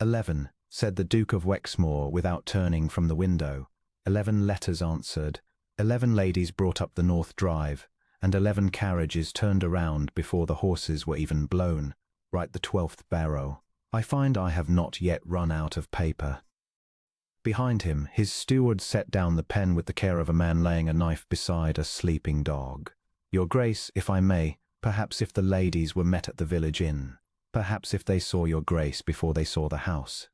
11, said the Duke of Wexmoor without turning from the window. 11 letters answered. 11 ladies brought up the North Drive, and 11 carriages turned around before the horses were even blown. Write the 12th barrow. I find I have not yet run out of paper. Behind him, his steward set down the pen with the care of a man laying a knife beside a sleeping dog. Your Grace, if I may, perhaps if the ladies were met at the village inn, perhaps if they saw your Grace before they saw the house.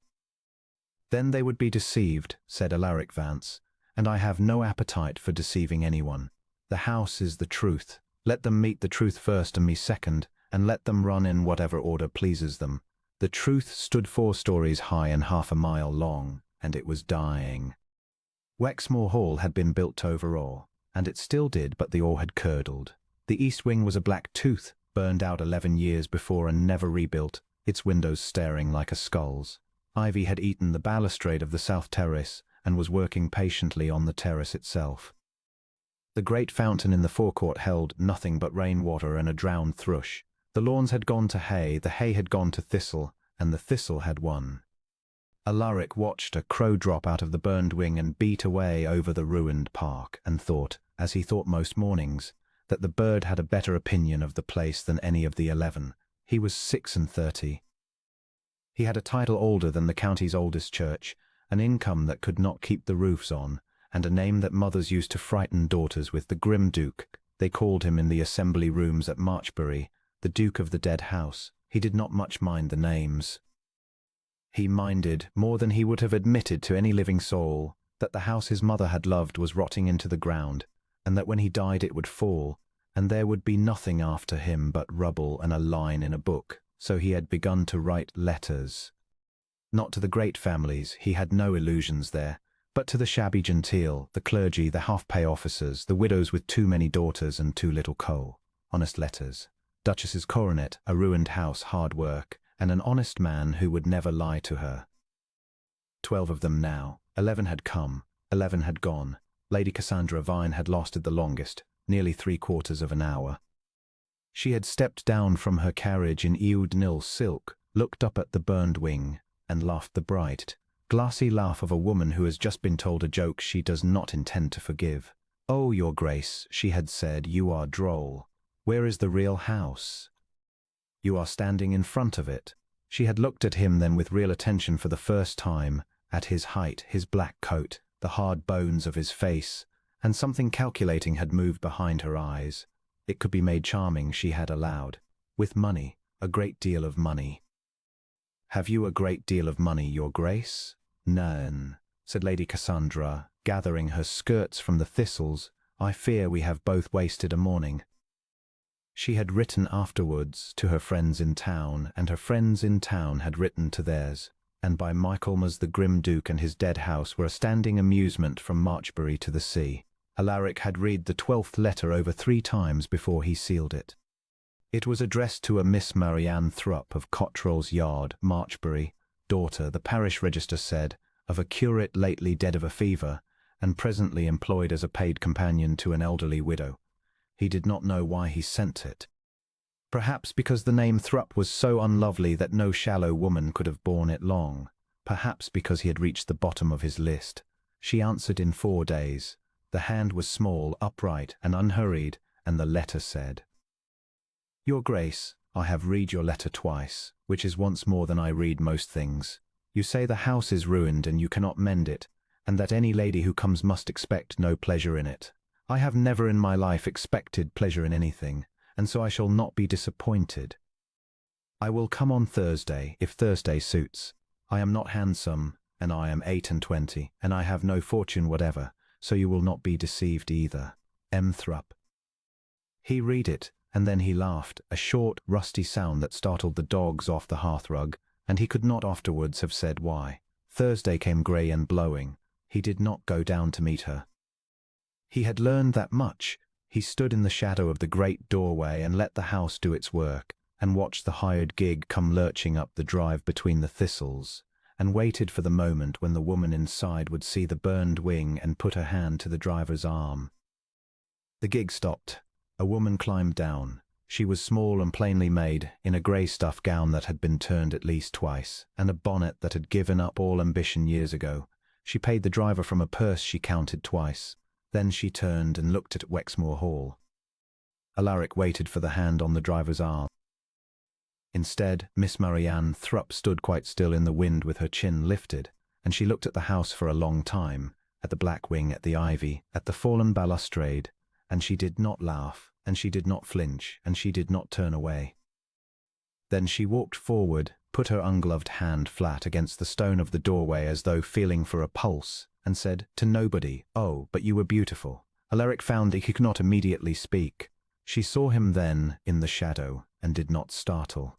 Then they would be deceived, said Alaric Vance, and I have no appetite for deceiving anyone. The house is the truth. Let them meet the truth first and me second, and let them run in whatever order pleases them. The truth stood 4 stories high and half a mile long, and it was dying. Wexmoor Hall had been built over ore, and it still did, but the ore had curdled. The east wing was a black tooth, burned out 11 years before and never rebuilt, its windows staring like a skull's. Ivy had eaten the balustrade of the south terrace and was working patiently on the terrace itself. The great fountain in the forecourt held nothing but rainwater and a drowned thrush. The lawns had gone to hay, the hay had gone to thistle, and the thistle had won. Alaric watched a crow drop out of the burned wing and beat away over the ruined park, and thought, as he thought most mornings, that the bird had a better opinion of the place than any of the 11. He was 36. He had a title older than the county's oldest church, an income that could not keep the roofs on, and a name that mothers used to frighten daughters with, the Grim Duke. They called him in the assembly rooms at Marchbury, the Duke of the Dead House. He did not much mind the names. He minded, more than he would have admitted to any living soul, that the house his mother had loved was rotting into the ground, and that when he died it would fall, and there would be nothing after him but rubble and a line in a book. So he had begun to write letters. Not to the great families, he had no illusions there, but to the shabby genteel, the clergy, the half-pay officers, the widows with too many daughters and too little coal. Honest letters. Duchess's coronet, a ruined house, hard work, and an honest man who would never lie to her. 12 of them now. 11 had come, 11 had gone. Lady Cassandra Vine had lasted the longest, nearly 3/4 of an hour. She had stepped down from her carriage in Eau Nil silk, looked up at the burned wing, and laughed the bright, glassy laugh of a woman who has just been told a joke she does not intend to forgive. "Oh, Your Grace," she had said, "you are droll. Where is the real house? You are standing in front of it." She had looked at him then with real attention for the first time, at his height, his black coat, the hard bones of his face, and something calculating had moved behind her eyes. It could be made charming, she had allowed. With money, a great deal of money. "Have you a great deal of money, Your Grace?" "None," said Lady Cassandra, gathering her skirts from the thistles. "I fear we have both wasted a morning." She had written afterwards to her friends in town, and her friends in town had written to theirs, and by Michaelmas the Grim Duke and his dead house were a standing amusement from Marchbury to the sea. Alaric had read the 12th letter over 3 times before he sealed it. It was addressed to a Miss Marianne Thrupp of Cottrell's Yard, Marchbury, daughter, the parish register said, of a curate lately dead of a fever, and presently employed as a paid companion to an elderly widow. He did not know why he sent it. Perhaps because the name Thrupp was so unlovely that no shallow woman could have borne it long. Perhaps because he had reached the bottom of his list. She answered in 4 days. The hand was small, upright, and unhurried, and the letter said, "Your Grace, I have read your letter twice, which is once more than I read most things. You say the house is ruined and you cannot mend it, and that any lady who comes must expect no pleasure in it. I have never in my life expected pleasure in anything, and so I shall not be disappointed. I will come on Thursday, if Thursday suits. I am not handsome, and I am 28, and I have no fortune whatever, so you will not be deceived either. M. Thrupp." He read it, and then he laughed, a short, rusty sound that startled the dogs off the hearthrug, and he could not afterwards have said why. Thursday came grey and blowing. He did not go down to meet her. He had learned that much. He stood in the shadow of the great doorway and let the house do its work, and watched the hired gig come lurching up the drive between the thistles, and waited for the moment when the woman inside would see the burned wing and put her hand to the driver's arm. The gig stopped. A woman climbed down. She was small and plainly made, in a grey stuff gown that had been turned at least twice, and a bonnet that had given up all ambition years ago. She paid the driver from a purse she counted twice. Then she turned and looked at Wexmoor Hall. Alaric waited for the hand on the driver's arm. Instead, Miss Marianne Thrupp stood quite still in the wind with her chin lifted, and she looked at the house for a long time, at the black wing, at the ivy, at the fallen balustrade, and she did not laugh, and she did not flinch, and she did not turn away. Then she walked forward, put her ungloved hand flat against the stone of the doorway as though feeling for a pulse, and said to nobody, "Oh, but you were beautiful." Alaric found he could not immediately speak. She saw him then in the shadow, and did not startle.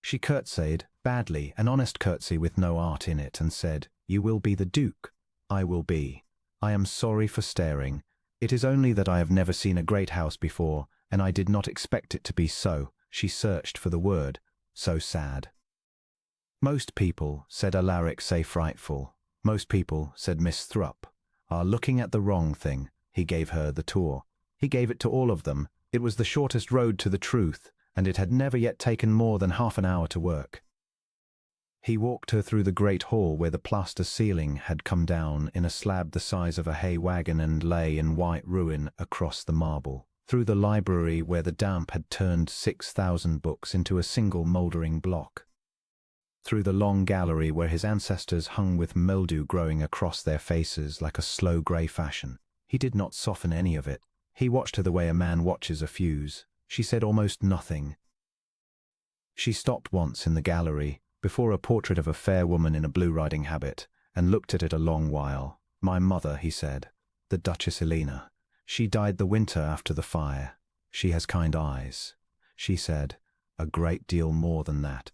She curtsied, badly, an honest curtsy with no art in it, and said, "You will be the Duke." "I will be. I am sorry for staring. It is only that I have never seen a great house before, and I did not expect it to be so." She searched for the word. "So sad." "Most people," said Alaric, "say frightful. Most people," said Miss Thrupp, "are looking at the wrong thing." He gave her the tour. He gave it to all of them. It was the shortest road to the truth, and it had never yet taken more than half an hour to work. He walked her through the great hall where the plaster ceiling had come down in a slab the size of a hay wagon and lay in white ruin across the marble, through the library where the damp had turned 6,000 books into a single mouldering block, through the long gallery where his ancestors hung with mildew growing across their faces like a slow grey fashion. He did not soften any of it. He watched her the way a man watches a fuse. She said almost nothing. She stopped once in the gallery, before a portrait of a fair woman in a blue riding habit, and looked at it a long while. "My mother," he said, "the Duchess Elena. She died the winter after the fire. She has kind eyes." She said, "A great deal more than that."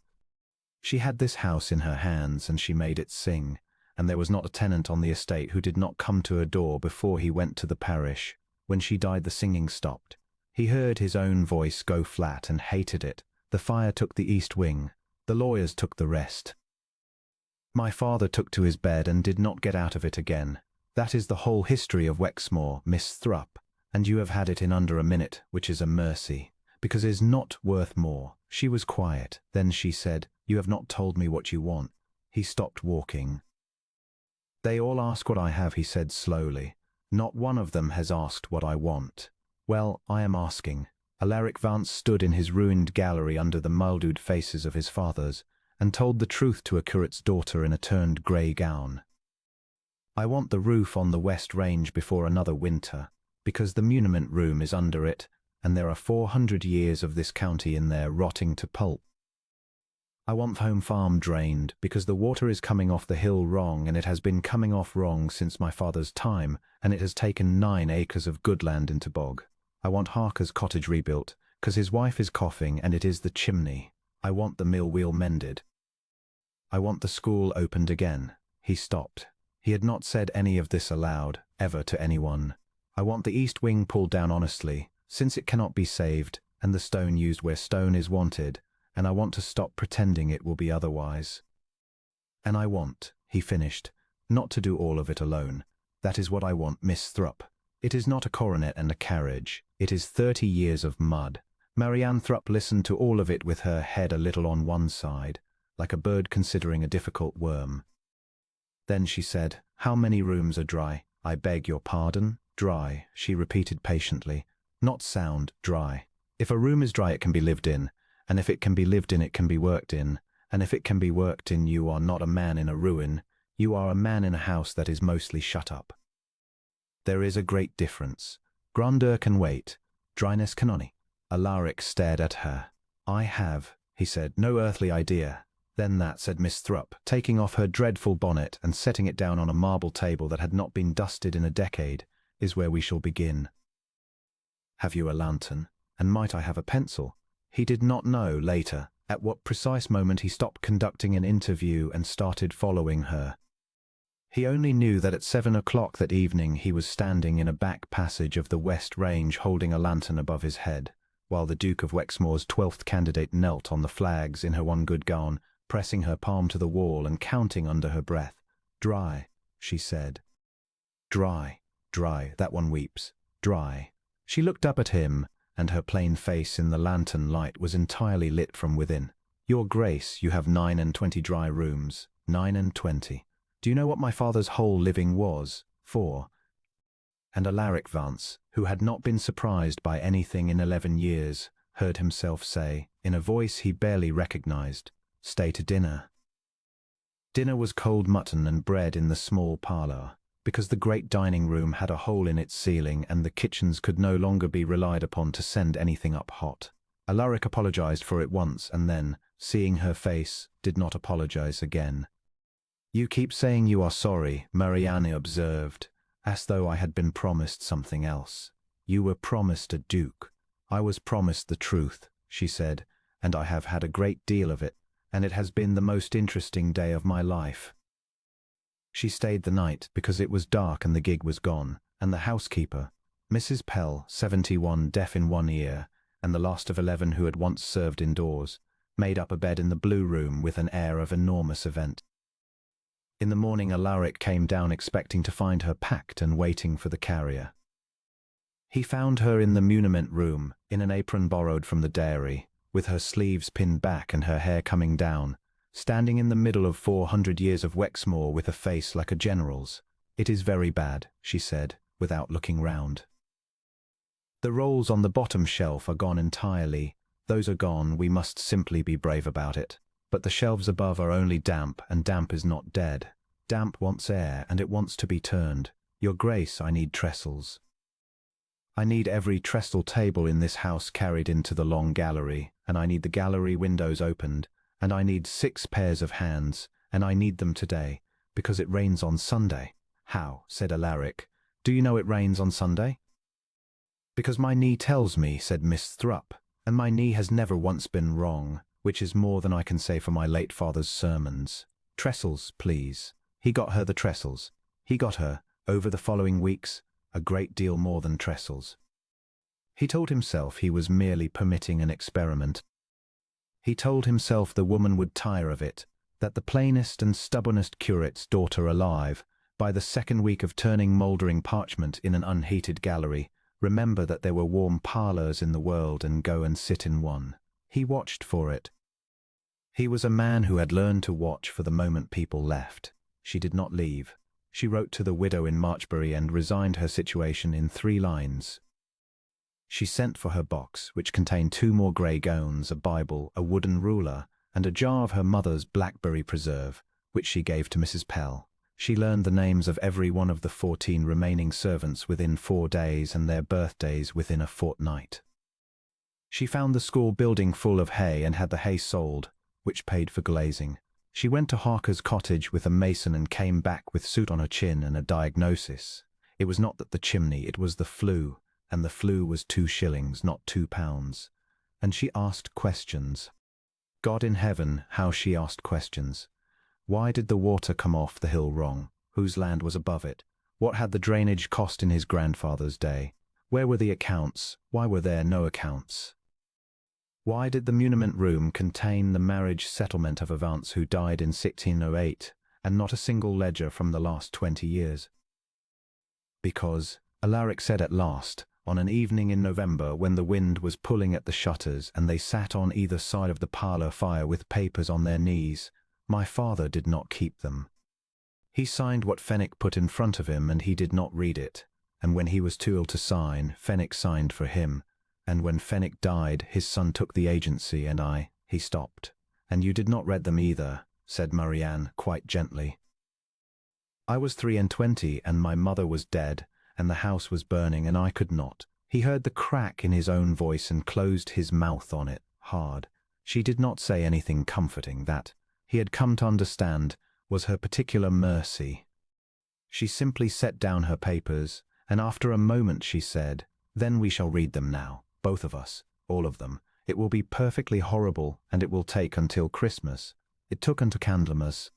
She had this house in her hands, and she made it sing, and there was not a tenant on the estate who did not come to her door before he went to the parish. When she died, the singing stopped. He heard his own voice go flat and hated it. The fire took the east wing. The lawyers took the rest. My father took to his bed and did not get out of it again. That is the whole history of Wexmoor, Miss Thrupp, and you have had it in under a minute, which is a mercy, because it is not worth more. She was quiet. Then she said, "You have not told me what you want." He stopped walking. "They all ask what I have," he said slowly. "Not one of them has asked what I want. Well, I am asking." Alaric Vance stood in his ruined gallery under the mildewed faces of his fathers, and told the truth to a curate's daughter in a turned grey gown. "I want the roof on the West Range before another winter, because the muniment room is under it, and there are 400 years of this county in there rotting to pulp. I want home farm drained, because the water is coming off the hill wrong, and it has been coming off wrong since my father's time, and it has taken 9 acres of good land into bog. I want Harker's cottage rebuilt, because his wife is coughing and it is the chimney. I want the mill wheel mended. I want the school opened again." He stopped. He had not said any of this aloud, ever, to anyone. "I want the east wing pulled down honestly, since it cannot be saved, and the stone used where stone is wanted, and I want to stop pretending it will be otherwise. And I want," he finished, "not to do all of it alone. That is what I want, Miss Thrupp. It is not a coronet and a carriage. It is 30 years of mud." Marianne Thrupp listened to all of it with her head a little on one side, like a bird considering a difficult worm. Then she said, "How many rooms are dry?" "I beg your pardon?" "Dry," she repeated patiently. "Not sound, dry. If a room is dry, it can be lived in, and if it can be lived in, it can be worked in, and if it can be worked in, you are not a man in a ruin. You are a man in a house that is mostly shut up. There is a great difference. Grandeur can wait. Dryness cannot." Alaric stared at her. "I have," he said, "no earthly idea." "Then that," said Miss Thrupp, taking off her dreadful bonnet and setting it down on a marble table that had not been dusted in a decade, "is where we shall begin. Have you a lantern? And might I have a pencil?" He did not know, later, at what precise moment he stopped conducting an interview and started following her. He only knew that at 7 o'clock that evening he was standing in a back passage of the West Range holding a lantern above his head, while the Duke of Wexmoor's 12th candidate knelt on the flags in her one good gown, pressing her palm to the wall and counting under her breath. "Dry," she said. "Dry, dry, that one weeps. Dry." She looked up at him, and her plain face in the lantern light was entirely lit from within. "Your Grace, you have 29 dry rooms. 29. Do you know what my father's whole living was? 4. And Alaric Vance, who had not been surprised by anything in 11 years, heard himself say, in a voice he barely recognized, "Stay to dinner." Dinner was cold mutton and bread in the small parlour, because the great dining room had a hole in its ceiling and the kitchens could no longer be relied upon to send anything up hot. Alaric apologized for it once and then, seeing her face, did not apologize again. "You keep saying you are sorry," Marianne observed, "as though I had been promised something else." "You were promised a duke." "I was promised the truth," she said, "and I have had a great deal of it, and it has been the most interesting day of my life." She stayed the night because it was dark and the gig was gone, and the housekeeper, Mrs. Pell, 71, deaf in one ear, and the last of 11 who had once served indoors, made up a bed in the blue room with an air of enormous event. In the morning Alaric came down expecting to find her packed and waiting for the carrier. He found her in the muniment room, in an apron borrowed from the dairy, with her sleeves pinned back and her hair coming down, standing in the middle of 400 years of Wexmoor with a face like a general's. "It is very bad," she said, without looking round. "The rolls on the bottom shelf are gone entirely. Those are gone, we must simply be brave about it. But the shelves above are only damp, and damp is not dead. Damp wants air, and it wants to be turned. Your Grace, I need trestles. I need every trestle table in this house carried into the long gallery, and I need the gallery windows opened, and I need 6 pairs of hands, and I need them today, because it rains on Sunday." "How?" said Alaric. "Do you know it rains on Sunday?" "Because my knee tells me," said Miss Thrupp, "and my knee has never once been wrong, which is more than I can say for my late father's sermons. Trestles, please." He got her the trestles. He got her, over the following weeks, a great deal more than trestles. He told himself he was merely permitting an experiment. He told himself the woman would tire of it, that the plainest and stubbornest curate's daughter alive, by the second week of turning mouldering parchment in an unheated gallery, remember that there were warm parlours in the world and go and sit in one. He watched for it. He was a man who had learned to watch for the moment people left. She did not leave. She wrote to the widow in Marchbury and resigned her situation in 3 lines. She sent for her box, which contained 2 more grey gowns, a Bible, a wooden ruler, and a jar of her mother's blackberry preserve, which she gave to Mrs. Pell. She learned the names of every one of the 14 remaining servants within 4 days and their birthdays within a fortnight. She found the school building full of hay and had the hay sold, which paid for glazing. She went to Harker's cottage with a mason and came back with soot on her chin and a diagnosis. It was not that the chimney, it was the flue, and the flue was 2 shillings, not 2 pounds. And she asked questions. God in heaven, how she asked questions. Why did the water come off the hill wrong? Whose land was above it? What had the drainage cost in his grandfather's day? Where were the accounts? Why were there no accounts? Why did the muniment room contain the marriage settlement of a Vance who died in 1608, and not a single ledger from the last 20 years? Because, Alaric said at last, on an evening in November when the wind was pulling at the shutters and they sat on either side of the parlour fire with papers on their knees, my father did not keep them. He signed what Fenwick put in front of him and he did not read it, and when he was too ill to sign, Fenwick signed for him. And when Fenwick died, his son took the agency and he stopped. "And you did not read them either," said Marianne quite gently. "I was 23 and my mother was dead and the house was burning and I could not." He heard the crack in his own voice and closed his mouth on it, hard. She did not say anything comforting. That, he had come to understand, was her particular mercy. She simply set down her papers, and after a moment she said, "Then we shall read them now. Both of us, all of them. It will be perfectly horrible, and it will take until Christmas." It took until Candlemas.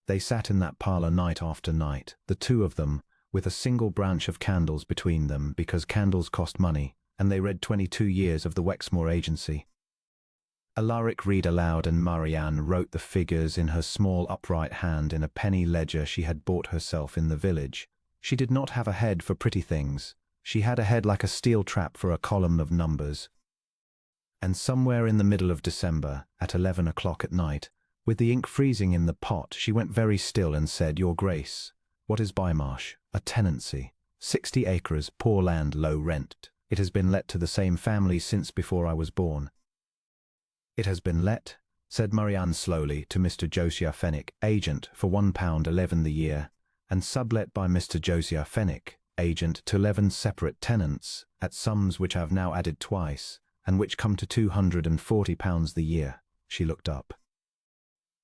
They sat in that parlour night after night, the 2 of them, with a single branch of candles between them because candles cost money, and they read 22 years of the Wexmoor agency. Alaric read aloud and Marianne wrote the figures in her small upright hand in a penny ledger she had bought herself in the village. She did not have a head for pretty things. She had a head like a steel trap for a column of numbers. And somewhere in the middle of December, at 11 o'clock at night, with the ink freezing in the pot, she went very still and said, "Your Grace, what is Bymarsh? A tenancy. 60 acres, poor land, low rent. It has been let to the same family since before I was born." "It has been let," said Marianne slowly, "to Mr. Josiah Fenwick, agent, for £1.11 the year, and sublet by Mr. Josiah Fenwick, agent, to 11 separate tenants, at sums which I have now added twice, and which come to £240 the year." She looked up.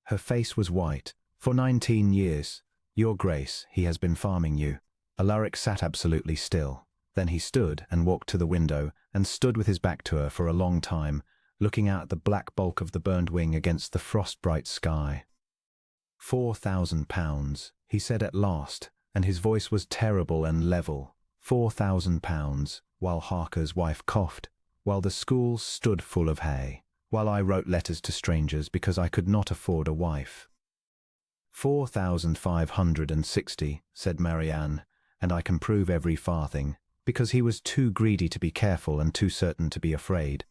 Her face was white. "For 19 years, Your Grace, he has been farming you." Alaric sat absolutely still. Then he stood and walked to the window, and stood with his back to her for a long time, looking out at the black bulk of the burned wing against the frost-bright sky. £4,000, he said at last, and his voice was terrible and level. £4,000, while Harker's wife coughed, while the schools stood full of hay, while I wrote letters to strangers because I could not afford a wife. "4,560, said Marianne, "and I can prove every farthing, because he was too greedy to be careful and too certain to be afraid.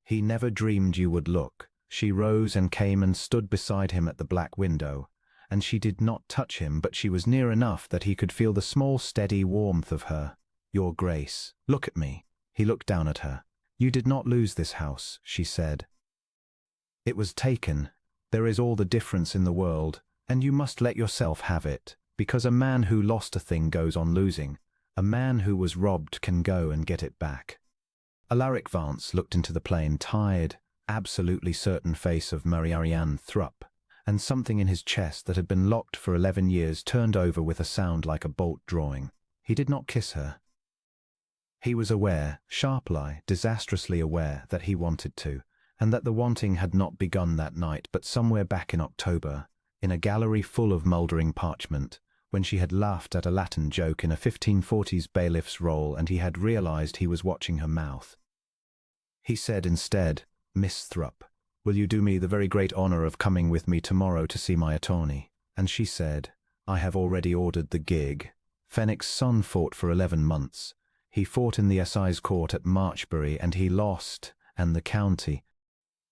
He never dreamed you would look." She rose and came and stood beside him at the black window, and she did not touch him, but she was near enough that he could feel the small steady warmth of her. "Your Grace, look at me." He looked down at her. "You did not lose this house," she said. "It was taken. There is all the difference in the world, and you must let yourself have it, because a man who lost a thing goes on losing. A man who was robbed can go and get it back." Alaric Vance looked into the plain, tired, absolutely certain face of Marianne Thrupp, and something in his chest that had been locked for 11 years turned over with a sound like a bolt drawing. He did not kiss her. He was aware, sharp-lie, disastrously aware, that he wanted to, and that the wanting had not begun that night, but somewhere back in October, in a gallery full of mouldering parchment, when she had laughed at a Latin joke in a 1540s bailiff's role, and he had realized he was watching her mouth. He said instead, "Miss Thrupp, will you do me the very great honour of coming with me tomorrow to see my attorney?" And she said, "I have already ordered the gig." Fenwick's son fought for 11 months. He fought in the assize court at Marchbury, and he lost, and the county,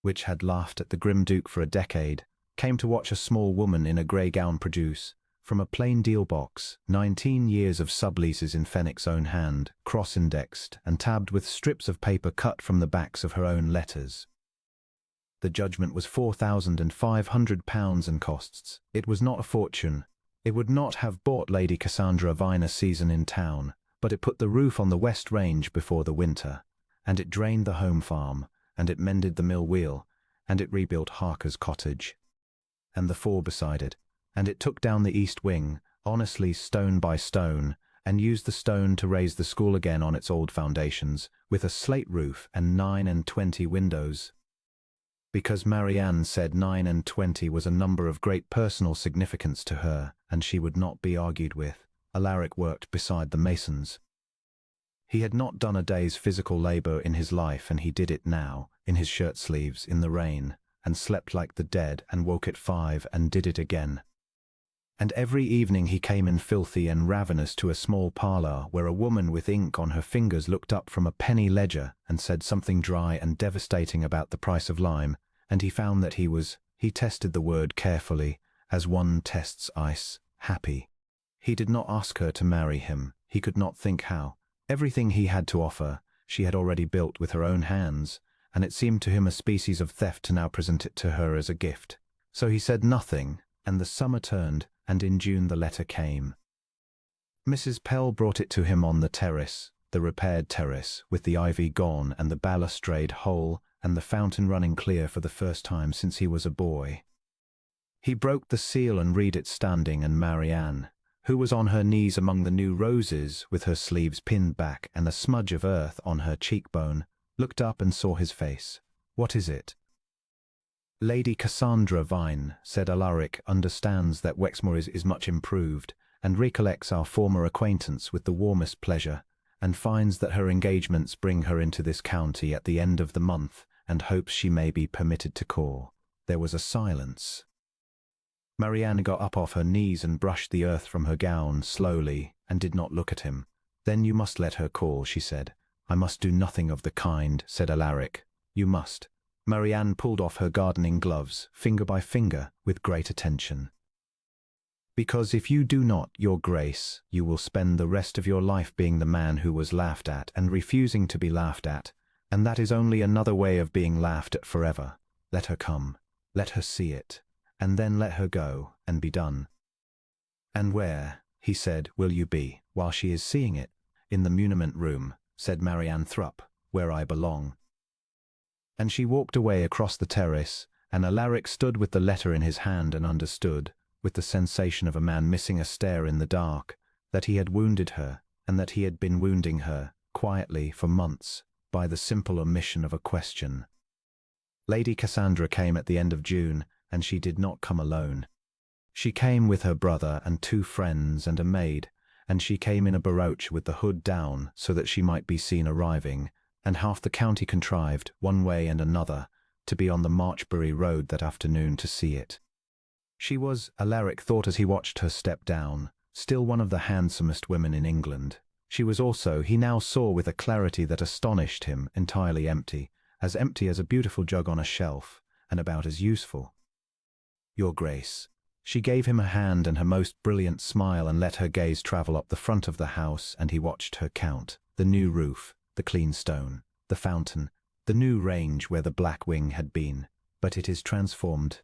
which had laughed at the grim duke for a decade, came to watch a small woman in a grey gown produce, from a plain deal box, 19 years of subleases in Fenwick's own hand, cross-indexed and tabbed with strips of paper cut from the backs of her own letters. The judgment was £4,500 and costs. It was not a fortune. It would not have bought Lady Cassandra Vine a season in town, but it put the roof on the West Range before the winter, and it drained the home farm, and it mended the mill wheel, and it rebuilt Harker's cottage, and the four beside it, and it took down the east wing, honestly stone by stone, and used the stone to raise the school again on its old foundations, with a slate roof and 29 windows. Because Marianne said 29 was a number of great personal significance to her, and she would not be argued with, Alaric worked beside the masons. He had not done a day's physical labour in his life, and he did it now, in his shirt sleeves, in the rain, and slept like the dead, and woke at 5 and did it again. And every evening he came in filthy and ravenous to a small parlour where a woman with ink on her fingers looked up from a penny ledger and said something dry and devastating about the price of lime, and he found that he tested the word carefully, as one tests ice, happy. He did not ask her to marry him. He could not think how. Everything he had to offer, she had already built with her own hands, and it seemed to him a species of theft to now present it to her as a gift. So he said nothing, and the summer turned, and in June the letter came. Mrs. Pell brought it to him on the terrace, the repaired terrace, with the ivy gone and the balustrade whole and the fountain running clear for the first time since he was a boy. He broke the seal and read it standing, and Marianne, who was on her knees among the new roses, with her sleeves pinned back and a smudge of earth on her cheekbone, looked up and saw his face. "What is it?" "Lady Cassandra Vine," said Alaric, "understands that Wexmoor is much improved, and recollects our former acquaintance with the warmest pleasure, and finds that her engagements bring her into this county at the end of the month, and hopes she may be permitted to call." There was a silence. Marianne got up off her knees and brushed the earth from her gown slowly, and did not look at him. Then you must let her call, she said. I must do nothing of the kind, said Alaric. You must. Marianne pulled off her gardening gloves, finger by finger, with great attention. Because if you do not, your grace, you will spend the rest of your life being the man who was laughed at and refusing to be laughed at, and that is only another way of being laughed at forever. Let her come, let her see it, and then let her go, and be done. And where, he said, will you be, while she is seeing it? In the muniment room, said Marianne Thrupp, where I belong. And she walked away across the terrace, and Alaric stood with the letter in his hand and understood, with the sensation of a man missing a stair in the dark, that he had wounded her, and that he had been wounding her, quietly, for months, by the simple omission of a question. Lady Cassandra came at the end of June, and she did not come alone. She came with her brother and 2 friends and a maid, and she came in a barouche with the hood down so that she might be seen arriving, and half the county contrived, one way and another, to be on the Marchbury road that afternoon to see it. She was, Alaric thought as he watched her step down, still one of the handsomest women in England. She was also, he now saw with a clarity that astonished him, entirely empty as a beautiful jug on a shelf, and about as useful. Your Grace. She gave him a hand and her most brilliant smile and let her gaze travel up the front of the house, and he watched her count the new roof, the clean stone, the fountain, the new range where the black wing had been. But it is transformed.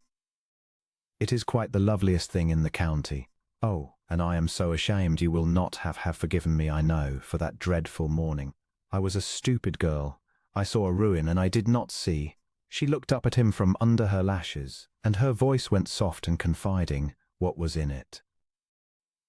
It is quite the loveliest thing in the county. Oh, and I am so ashamed you will not have forgiven me, I know, for that dreadful morning. I was a stupid girl. I saw a ruin and I did not see. She looked up at him from under her lashes, and her voice went soft and confiding. What was in it?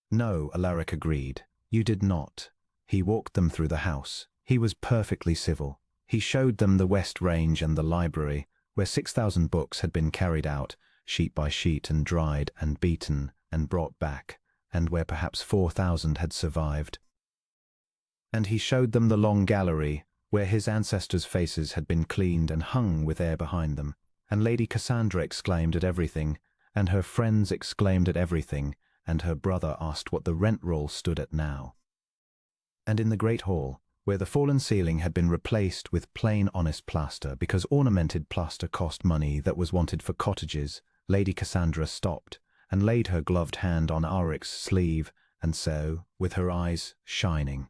No, Alaric agreed. You did not. He walked them through the house. He was perfectly civil. He showed them the West Range and the library, where 6,000 books had been carried out, sheet by sheet, and dried and beaten and brought back, and where perhaps 4,000 had survived. And he showed them the long gallery, where his ancestors' faces had been cleaned and hung with air behind them, and Lady Cassandra exclaimed at everything, and her friends exclaimed at everything, and her brother asked what the rent roll stood at now. And in the great hall, where the fallen ceiling had been replaced with plain honest plaster because ornamented plaster cost money that was wanted for cottages, Lady Cassandra stopped and laid her gloved hand on Alaric's sleeve, and so, with her eyes shining.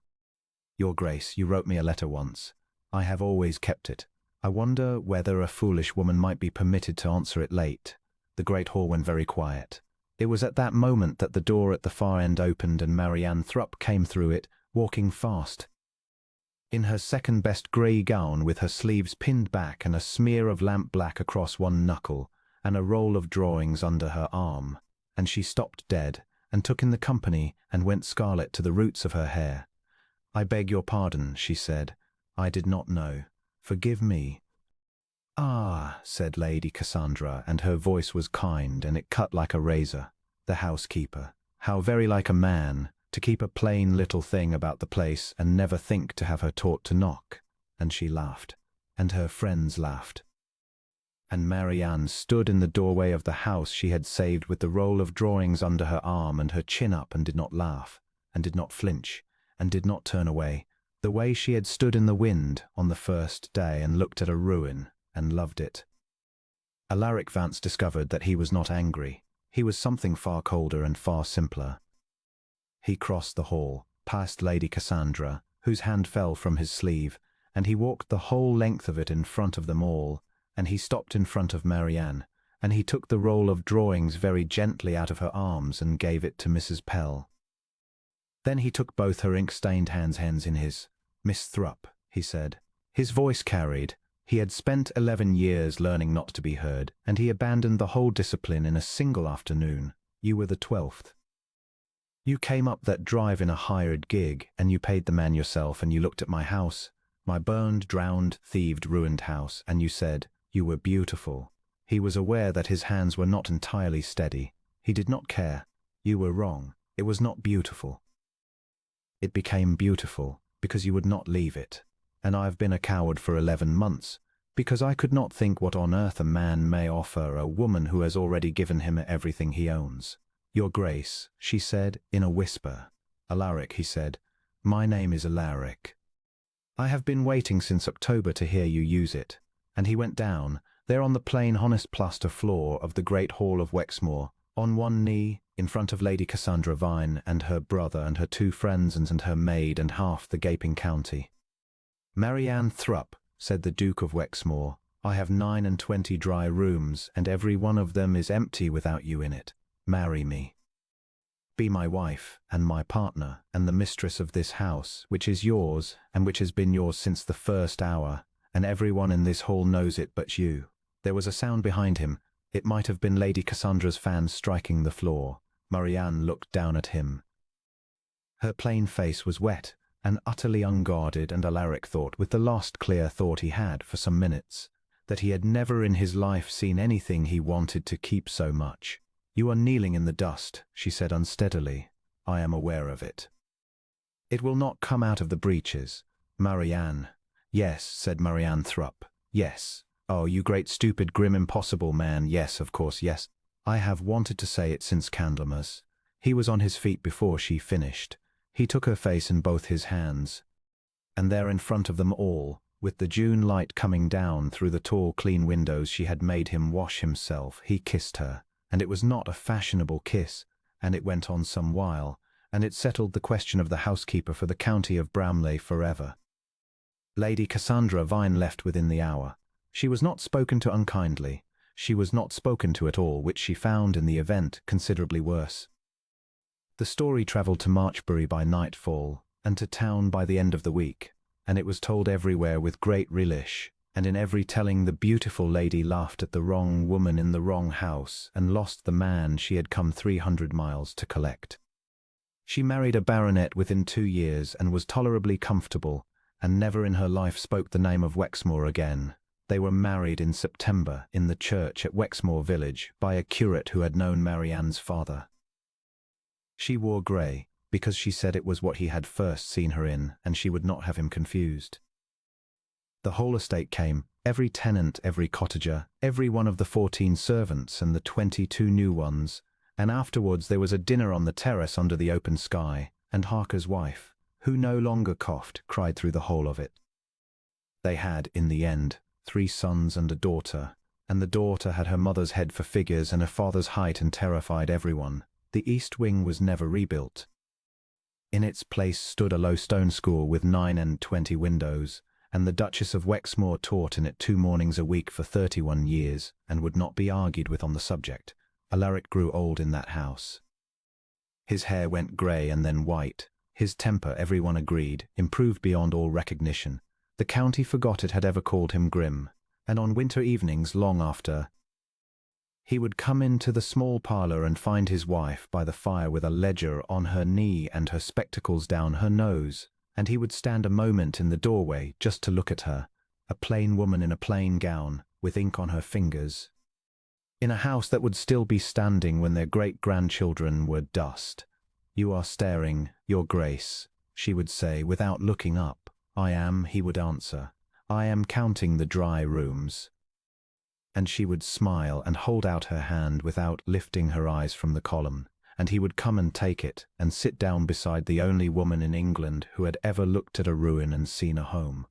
Your Grace, you wrote me a letter once. I have always kept it. I wonder whether a foolish woman might be permitted to answer it late. The great hall went very quiet. It was at that moment that the door at the far end opened and Marianne Thrupp came through it, walking fast. In her second-best grey gown with her sleeves pinned back and a smear of lamp black across one knuckle, and a roll of drawings under her arm, and she stopped dead, and took in the company, and went scarlet to the roots of her hair. I beg your pardon, she said. I did not know. Forgive me. Ah, said Lady Cassandra, and her voice was kind, and it cut like a razor. The housekeeper. How very like a man, to keep a plain little thing about the place and never think to have her taught to knock. And she laughed, and her friends laughed. And Marianne stood in the doorway of the house she had saved with the roll of drawings under her arm and her chin up, and did not laugh, and did not flinch, and did not turn away, the way she had stood in the wind on the first day and looked at a ruin and loved it. Alaric Vance discovered that he was not angry. He was something far colder and far simpler. He crossed the hall, past Lady Cassandra, whose hand fell from his sleeve, and he walked the whole length of it in front of them all, and he stopped in front of Marianne, and he took the roll of drawings very gently out of her arms and gave it to Mrs. Pell. Then he took both her ink-stained hands in his. Miss Thrupp, he said. His voice carried. He had spent 11 years learning not to be heard, and he abandoned the whole discipline in a single afternoon. You were the 12th. You came up that drive in a hired gig, and you paid the man yourself, and you looked at my house, my burned, drowned, thieved, ruined house, and you said, you were beautiful. He was aware that his hands were not entirely steady. He did not care. You were wrong. It was not beautiful. It became beautiful, because you would not leave it. And I have been a coward for 11 months, because I could not think what on earth a man may offer a woman who has already given him everything he owns. Your Grace, she said, in a whisper. Alaric, he said, My name is Alaric. I have been waiting since October to hear you use it. And he went down, there on the plain honest plaster floor of the great hall of Wexmoor, on one knee, in front of Lady Cassandra Vine and her brother and her two friends and her maid and half the gaping county. Marianne Thrupp, said the Duke of Wexmoor, I have 29 dry rooms, and every one of them is empty without you in it. Marry me. Be my wife, and my partner, and the mistress of this house, which is yours, and which has been yours since the first hour, and every one in this hall knows it but you. There was a sound behind him. It might have been Lady Cassandra's fan striking the floor. Marianne looked down at him. Her plain face was wet and utterly unguarded, and Alaric thought, with the last clear thought he had for some minutes, that he had never in his life seen anything he wanted to keep so much. You are kneeling in the dust, she said unsteadily. I am aware of it. It will not come out of the breeches. Marianne. Yes, said Marianne Thrupp. Yes. Oh, you great stupid grim impossible man. Yes, of course, yes. I have wanted to say it since Candlemas. He was on his feet before she finished. He took her face in both his hands. And there in front of them all, with the June light coming down through the tall clean windows she had made him wash himself, he kissed her. And it was not a fashionable kiss, and it went on some while, and it settled the question of the housekeeper for the county of Bramley forever. Lady Cassandra Vine left within the hour. She was not spoken to unkindly. She was not spoken to at all, which she found in the event considerably worse. The story travelled to Marchbury by nightfall, and to town by the end of the week, and it was told everywhere with great relish, and in every telling the beautiful lady laughed at the wrong woman in the wrong house, and lost the man she had come 300 miles to collect. She married a baronet within 2 years, and was tolerably comfortable, and never in her life spoke the name of Wexmoor again. They were married in September, in the church at Wexmoor village, by a curate who had known Marianne's father. She wore grey, because she said it was what he had first seen her in, and she would not have him confused. The whole estate came, every tenant, every cottager, every one of the 14 servants and the 22 new ones, and afterwards there was a dinner on the terrace under the open sky, and Harker's wife, who no longer coughed, cried through the whole of it. They had, in the end, 3 sons and a daughter, and the daughter had her mother's head for figures and her father's height and terrified everyone. The east wing was never rebuilt. In its place stood a low stone school with 29 windows, and the Duchess of Wexmoor taught in it 2 mornings a week for 31 years, and would not be argued with on the subject. Alaric grew old in that house. His hair went grey and then white. His temper, everyone agreed, improved beyond all recognition. The county forgot it had ever called him grim, and on winter evenings, long after, he would come into the small parlour and find his wife by the fire with a ledger on her knee and her spectacles down her nose, and he would stand a moment in the doorway just to look at her, a plain woman in a plain gown, with ink on her fingers, in a house that would still be standing when their great-grandchildren were dust. You are staring, Your Grace, she would say, without looking up. I am, he would answer. I am counting the dry rooms. And she would smile and hold out her hand without lifting her eyes from the column, and he would come and take it and sit down beside the only woman in England who had ever looked at a ruin and seen a home.